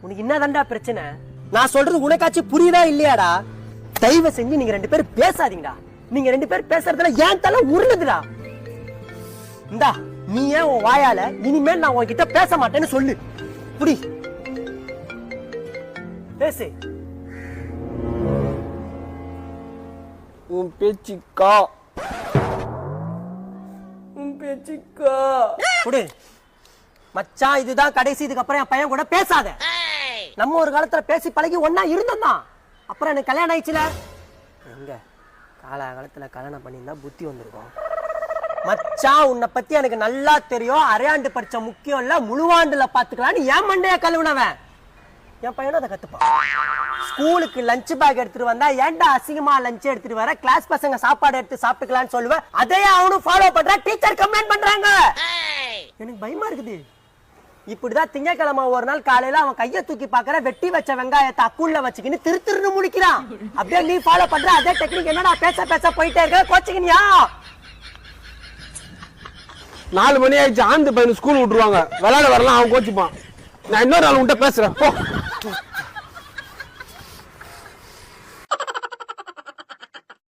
உனக்கு என்னதான்டா பிரச்சனை? நான் சொல்றது உனக்காச்சும் புரியுதா இல்லையாடா? தயவு செஞ்சு நீங்க 2 பேரும் பேசாதீங்கடா. நீங்க 2 பேரும் பேசுறதுல ஏன் தலை உருளுதுடா. இந்தா நீ ஏன் உன் வாயால இனிமேல் நான் உன்கிட்ட பேச மாட்டேன்னு சொல்லு. புடி பேசு. உன் பேச்சுக்கா புடி மச்சான். இதுதான் கடைசி. இதுக்கப்புறம் என் பையன் கூட பேசாத. நம்ம ஒரு காலத்துல பேசி பழகி ஒன்னா இருந்தோம். அப்புறம் எனக்கு கல்யாணம் ஆயிடுச்சுல. எங்க காலகாலத்துல கல்யாணம் பண்ணியிருந்தா புத்தி வந்திருக்கும். மச்சான் உன்னை பத்தி எனக்கு நல்லா தெரியும். அரையாண்டு படிச்ச முக்கியம் இல்ல, முழுவாண்டுல பாத்துக்கலான்னு ஏன் மண்டைய கழுவுனவன் என் பையனும் அதை கத்துப்பான். ஸ்கூலுக்கு லஞ்ச் பேக் எடுத்துட்டு வந்தா ஏன்டா அசிங்கமா லஞ்ச் எடுத்துட்டு வர, கிளாஸ் பசங்க சாப்பாடு எடுத்து சாப்பிட்டுக்கலான்னு சொல்லுவேன். அதையே அவனும் ஃபாலோ பண்ற. டீச்சர் கம்ப்ளைண்ட் பண்றாங்க. எனக்கு பயமா இருக்குது. இப்படிதான் திங்கக்கிழமை ஒரு நாள் காலையில அவன் கையை தூக்கி பாக்குற, வெட்டி வச்ச வெங்காயத்தை அக்குள்ள வச்சுக்கின்னு திருன்னு முடிக்கிறான். அப்படியே நீ ஃபாலோ பண்ற அதே டெக்னிக். என்னடா பேச போயிட்டே இருக்க, கோச்சிக்கினியா? 4 மணி ஆயிடுச்சு. ஆந்து பையன் ஸ்கூல் விட்டுருவாங்க, விளையாட வரலாம். அவன் கோச்சிப்பான். நான் இன்னொரு நாள் உன்கிட்ட பேசுறேன்.